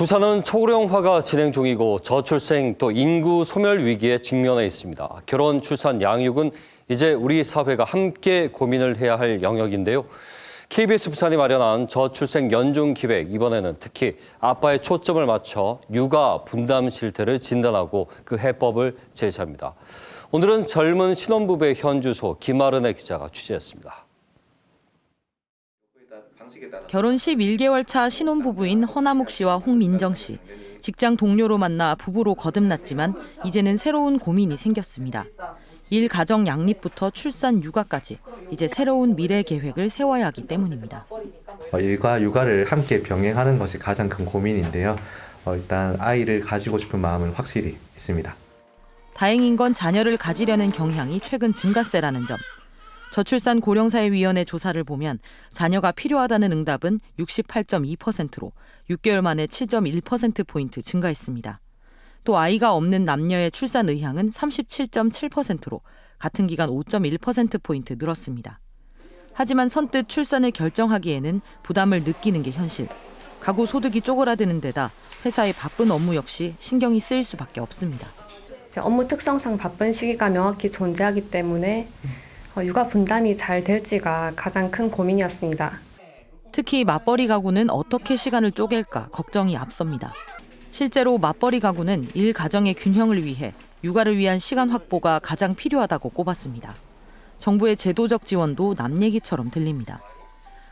부산은 초고령화가 진행 중이고 저출생 또 인구 소멸 위기에 직면해 있습니다. 결혼, 출산, 양육은 이제 우리 사회가 함께 고민을 해야 할 영역인데요. KBS 부산이 마련한 저출생 연중 기획, 이번에는 특히 아빠의 초점을 맞춰 육아 분담 실태를 진단하고 그 해법을 제시합니다. 오늘은 젊은 신혼부부의 현주소 김아른의 기자가 취재했습니다. 결혼 11개월 차 신혼부부인 허남욱 씨와 홍민정 씨. 직장 동료로 만나 부부로 거듭났지만 이제는 새로운 고민이 생겼습니다. 일 가정 양립부터 출산 육아까지 이제 새로운 미래 계획을 세워야 하기 때문입니다. 일과 육아를 함께 병행하는 것이 가장 큰 고민인데요. 일단 아이를 가지고 싶은 마음은 확실히 있습니다. 다행인 건 자녀를 가지려는 경향이 최근 증가세라는 점. 저출산 고령사회위원회 조사를 보면 자녀가 필요하다는 응답은 68.2%로 6개월 만에 7.1%포인트 증가했습니다. 또 아이가 없는 남녀의 출산 의향은 37.7%로 같은 기간 5.1%포인트 늘었습니다. 하지만 선뜻 출산을 결정하기에는 부담을 느끼는 게 현실. 가구 소득이 쪼그라드는 데다 회사의 바쁜 업무 역시 신경이 쓰일 수밖에 없습니다. 업무 특성상 바쁜 시기가 명확히 존재하기 때문에 육아 분담이 잘 될지가 가장 큰 고민이었습니다. 특히 맞벌이 가구는 어떻게 시간을 쪼갤까 걱정이 앞섭니다. 실제로 맞벌이 가구는 일 가정의 균형을 위해 육아를 위한 시간 확보가 가장 필요하다고 꼽았습니다. 정부의 제도적 지원도 남 얘기처럼 들립니다.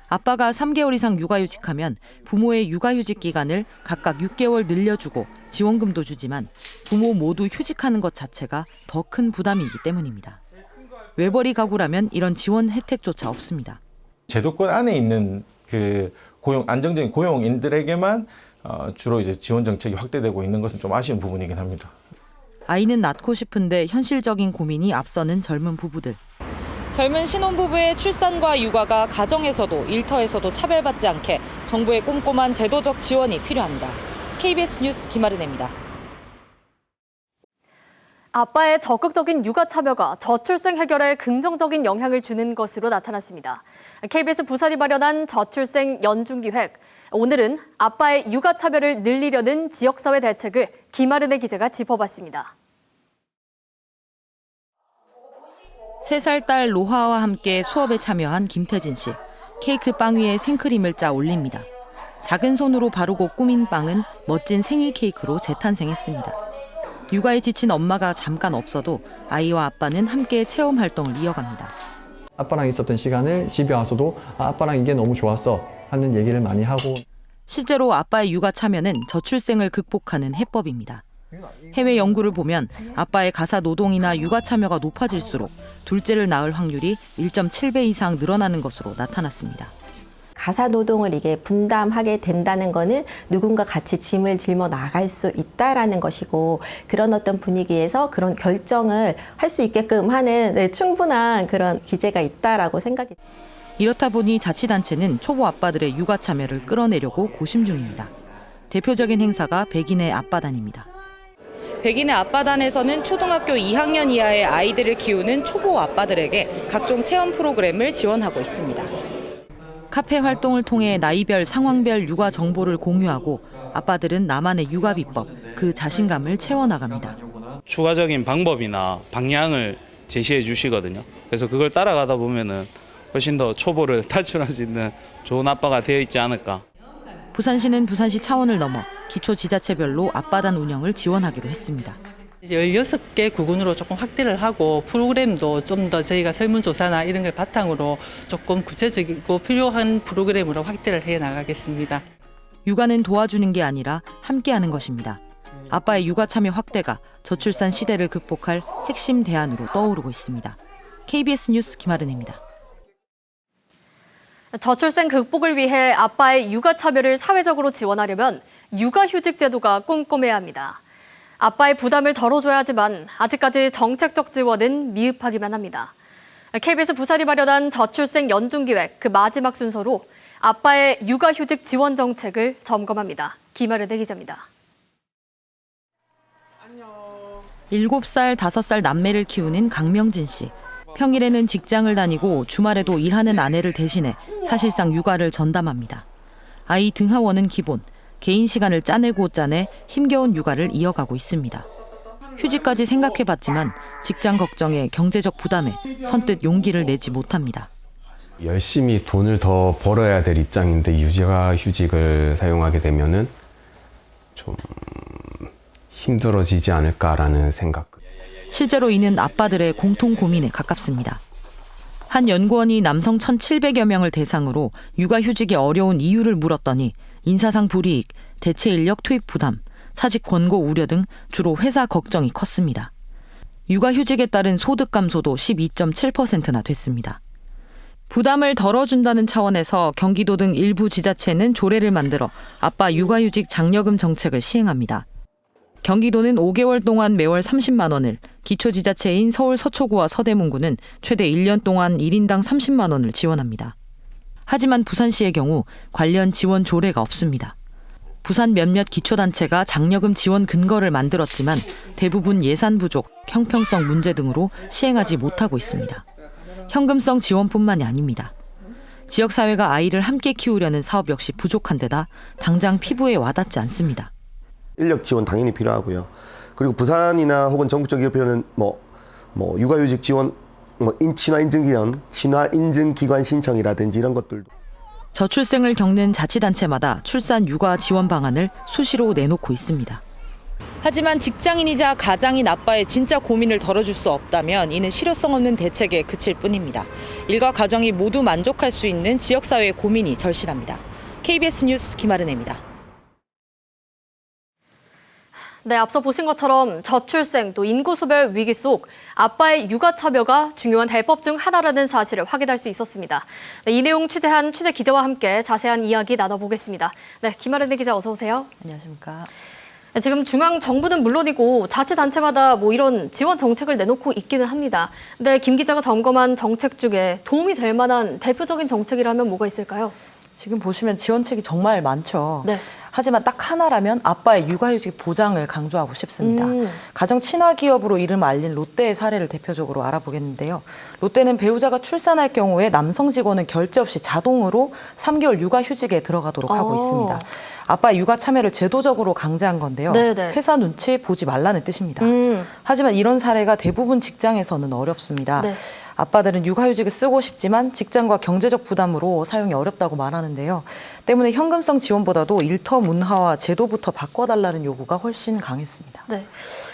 아빠가 3개월 이상 육아휴직하면 부모의 육아휴직 기간을 각각 6개월 늘려주고 지원금도 주지만 부모 모두 휴직하는 것 자체가 더 큰 부담이기 때문입니다. 외벌이 가구라면 이런 지원 혜택조차 없습니다. 제도권 안에 있는 안정적인 고용인들에게만 주로 이제 지원 정책이 확대되고 있는 것은 좀 아쉬운 부분이긴 합니다. 아이는 낳고 싶은데 현실적인 고민이 앞서는 젊은 부부들. 젊은 신혼부부의 출산과 육아가 가정에서도 일터에서도 차별받지 않게 정부의 꼼꼼한 제도적 지원이 필요합니다. KBS 뉴스 김아른입니다. 아빠의 적극적인 육아 참여가 저출생 해결에 긍정적인 영향을 주는 것으로 나타났습니다. KBS 부산이 마련한 저출생 연중기획. 오늘은 아빠의 육아 참여를 늘리려는 지역사회 대책을 김아른의 기자가 짚어봤습니다. 3살 딸 로하와 함께 수업에 참여한 김태진 씨. 케이크 빵 위에 생크림을 짜 올립니다. 작은 손으로 바르고 꾸민 빵은 멋진 생일 케이크로 재탄생했습니다. 육아에 지친 엄마가 잠깐 없어도 아이와 아빠는 함께 체험 활동을 이어갑니다. 아빠랑 있었던 시간을 집에 와서도 아빠랑 이게 너무 좋았어 하는 얘기를 많이 하고. 실제로 아빠의 육아 참여는 저출생을 극복하는 해법입니다. 해외 연구를 보면 아빠의 가사 노동이나 육아 참여가 높아질수록 둘째를 낳을 확률이 1.7배 이상 늘어나는 것으로 나타났습니다. 가사 노동을 이게 분담하게 된다는 거는 누군가 같이 짐을 짊어 나갈 수 있다라는 것이고, 그런 어떤 분위기에서 그런 결정을 할 수 있게끔 하는 충분한 그런 기제가 있다라고 생각이. 이렇다 보니 자치단체는 초보 아빠들의 육아 참여를 끌어내려고 고심 중입니다. 대표적인 행사가 백인의 아빠단입니다. 백인의 아빠단에서는 초등학교 2학년 이하의 아이들을 키우는 초보 아빠들에게 각종 체험 프로그램을 지원하고 있습니다. 카페 활동을 통해 나이별, 상황별 육아 정보를 공유하고 아빠들은 나만의 육아 비법, 그 자신감을 채워나갑니다. 추가적인 방법이나 방향을 제시해 주시거든요. 그래서 그걸 따라가다 보면은 훨씬 더 초보를 탈출할 수 있는 좋은 아빠가 되어 있지 않을까. 부산시는 부산시 차원을 넘어 기초 지자체별로 아빠단 운영을 지원하기로 했습니다. 16개 구군으로 조금 확대를 하고 프로그램도 좀 더 저희가 설문조사나 이런 걸 바탕으로 조금 구체적이고 필요한 프로그램으로 확대를 해 나가겠습니다. 육아는 도와주는 게 아니라 함께하는 것입니다. 아빠의 육아 참여 확대가 저출산 시대를 극복할 핵심 대안으로 떠오르고 있습니다. KBS 뉴스 김아른입니다. 저출생 극복을 위해 아빠의 육아 참여를 사회적으로 지원하려면 육아휴직 제도가 꼼꼼해야 합니다. 아빠의 부담을 덜어줘야 하지만 아직까지 정책적 지원은 미흡하기만 합니다. KBS 부산이 마련한 저출생 연중기획 그 마지막 순서로 아빠의 육아휴직 지원 정책을 점검합니다. 김아른의 기자입니다. 7살, 5살 남매를 키우는 강명진 씨. 평일에는 직장을 다니고 주말에도 일하는 아내를 대신해 사실상 육아를 전담합니다. 아이 등하원은 기본, 개인 시간을 짜내고 짜내 힘겨운 육아를 이어가고 있습니다. 휴직까지 생각해봤지만 직장 걱정에 경제적 부담에 선뜻 용기를 내지 못합니다. 열심히 돈을 더 벌어야 될 입장인데 육아휴직을 사용하게 되면은 좀 힘들어지지 않을까라는 생각. 실제로 이는 아빠들의 공통 고민에 가깝습니다. 한 연구원이 남성 1,700여 명을 대상으로 육아휴직이 어려운 이유를 물었더니 인사상 불이익, 대체 인력 투입 부담, 사직 권고 우려 등 주로 회사 걱정이 컸습니다. 육아휴직에 따른 소득 감소도 12.7%나 됐습니다. 부담을 덜어준다는 차원에서 경기도 등 일부 지자체는 조례를 만들어 아빠 육아휴직 장려금 정책을 시행합니다. 경기도는 5개월 동안 매월 30만 원을, 기초지자체인 서울 서초구와 서대문구는 최대 1년 동안 1인당 30만 원을 지원합니다. 하지만 부산시의 경우 관련 지원 조례가 없습니다. 부산 몇몇 기초단체가 장려금 지원 근거를 만들었지만 대부분 예산 부족, 형평성 문제 등으로 시행하지 못하고 있습니다. 현금성 지원뿐만이 아닙니다. 지역사회가 아이를 함께 키우려는 사업 역시 부족한 데다 당장 피부에 와닿지 않습니다. 인력 지원 당연히 필요하고요. 그리고 부산이나 혹은 전국적 기업에는 육아휴직 지원, 친화 인증기관 신청이라든지 이런 것들도. 저출생을 겪는 자치단체마다 출산 육아 지원 방안을 수시로 내놓고 있습니다. 하지만 직장인이자 가장인 아빠의 진짜 고민을 덜어줄 수 없다면 이는 실효성 없는 대책에 그칠 뿐입니다. 일과 가정이 모두 만족할 수 있는 지역사회의 고민이 절실합니다. KBS 뉴스 김아른입니다. 네, 앞서 보신 것처럼 저출생 또 인구소멸 위기 속 아빠의 육아차별가 중요한 해법 중 하나라는 사실을 확인할 수 있었습니다. 네, 이 내용 취재한 취재 기자와 함께 자세한 이야기 나눠보겠습니다. 네, 김아른 기자 어서 오세요. 안녕하십니까. 네, 지금 중앙 정부는 물론이고 자치단체마다 이런 지원 정책을 내놓고 있기는 합니다. 근데 김 기자가 점검한 정책 중에 도움이 될 만한 대표적인 정책이라면 뭐가 있을까요? 지금 보시면 지원책이 정말 많죠. 네. 하지만 딱 하나라면 아빠의 육아휴직 보장을 강조하고 싶습니다. 가정 친화 기업으로 이름을 알린 롯데의 사례를 대표적으로 알아보겠는데요. 롯데는 배우자가 출산할 경우에 남성 직원은 결제 없이 자동으로 3개월 육아휴직에 들어가도록 하고 있습니다. 아빠의 육아 참여를 제도적으로 강제한 건데요. 네네. 회사 눈치 보지 말라는 뜻입니다. 하지만 이런 사례가 대부분 직장에서는 어렵습니다. 네. 아빠들은 육아휴직을 쓰고 싶지만 직장과 경제적 부담으로 사용이 어렵다고 말하는데요. 때문에 현금성 지원보다도 일터 문화와 제도부터 바꿔달라는 요구가 훨씬 강했습니다. 네.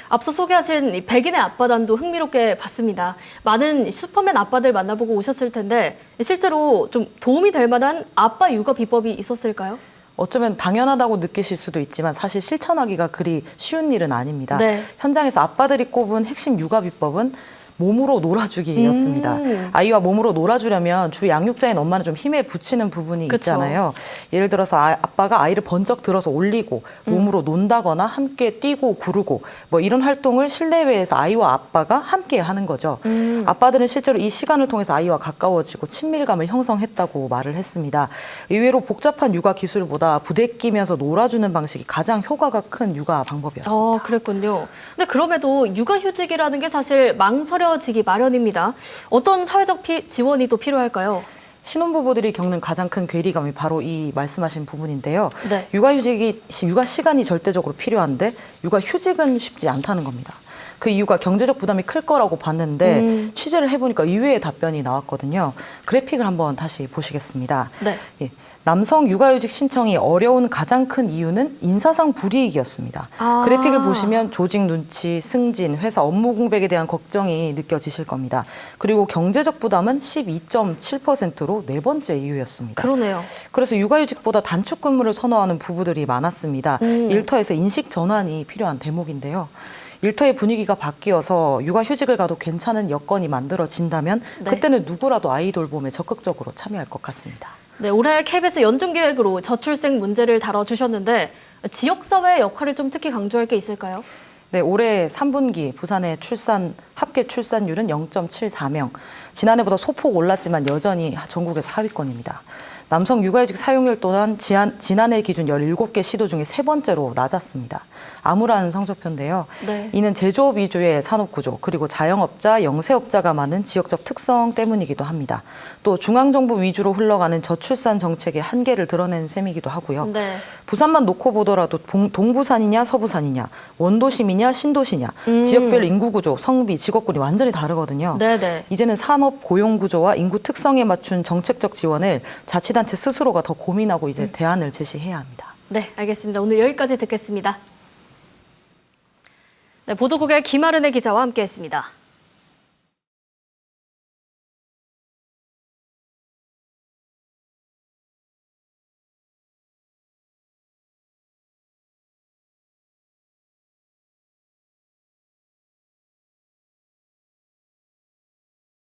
앞서 소개하신 이 백인의 아빠단도 흥미롭게 봤습니다. 많은 슈퍼맨 아빠들 만나보고 오셨을 텐데 실제로 좀 도움이 될 만한 아빠 육아 비법이 있었을까요? 어쩌면 당연하다고 느끼실 수도 있지만 사실 실천하기가 그리 쉬운 일은 아닙니다. 네. 현장에서 아빠들이 꼽은 핵심 육아 비법은 몸으로 놀아주기였습니다. 아이와 몸으로 놀아주려면 주 양육자인 엄마는 좀 힘에 부치는 부분이 있잖아요. 예를 들어서 아빠가 아이를 번쩍 들어서 올리고 몸으로 논다거나 함께 뛰고 구르고 이런 활동을 실내외에서 아이와 아빠가 함께 하는 거죠. 아빠들은 실제로 이 시간을 통해서 아이와 가까워지고 친밀감을 형성했다고 말을 했습니다. 의외로 복잡한 육아 기술보다 부대끼면서 놀아주는 방식이 가장 효과가 큰 육아 방법이었습니다. 그랬군요. 근데 그럼에도 육아휴직이라는 게 사실 망설여지기 마련입니다. 어떤 사회적 지원이 또 필요할까요? 신혼부부들이 겪는 가장 큰 괴리감이 바로 이 말씀하신 부분인데요. 네. 육아 시간이 절대적으로 필요한데 육아휴직은 쉽지 않다는 겁니다. 그 이유가 경제적 부담이 클 거라고 봤는데 취재를 해보니까 의외의 답변이 나왔거든요. 그래픽을 한번 다시 보시겠습니다. 네. 예. 남성 육아휴직 신청이 어려운 가장 큰 이유는 인사상 불이익이었습니다. 그래픽을 보시면 조직 눈치, 승진, 회사 업무 공백에 대한 걱정이 느껴지실 겁니다. 그리고 경제적 부담은 12.7%로 네 번째 이유였습니다. 그러네요. 그래서 육아휴직보다 단축 근무를 선호하는 부부들이 많았습니다. 일터에서 인식 전환이 필요한 대목인데요. 일터의 분위기가 바뀌어서 육아휴직을 가도 괜찮은 여건이 만들어진다면 그때는 누구라도 아이 돌봄에 적극적으로 참여할 것 같습니다. 네, 올해 KBS 연중기획으로 저출생 문제를 다뤄주셨는데 지역사회의 역할을 좀 특히 강조할 게 있을까요? 네, 올해 3분기 부산의 합계 출산율은 0.74명. 지난해보다 소폭 올랐지만 여전히 전국에서 하위권입니다. 남성 육아휴직 사용률 또한 지난해 기준 17개 시도 중에 3번째로 낮았습니다. 암울한 성적표인데요. 네. 이는 제조업 위주의 산업구조 그리고 자영업자, 영세업자가 많은 지역적 특성 때문이기도 합니다. 또 중앙정부 위주로 흘러가는 저출산 정책의 한계를 드러낸 셈이기도 하고요. 네. 부산만 놓고 보더라도 동부산이냐 서부산이냐, 원도심이냐 신도시냐, 지역별 인구구조, 성비, 직업군이 완전히 다르거든요. 네네. 이제는 산업 고용구조와 인구 특성에 맞춘 정책적 지원을 자치단체 스스로가 더 고민하고 이제 대안을 제시해야 합니다. 네, 알겠습니다. 오늘 여기까지 듣겠습니다. 네, 보도국의 김아른의 기자와 함께했습니다.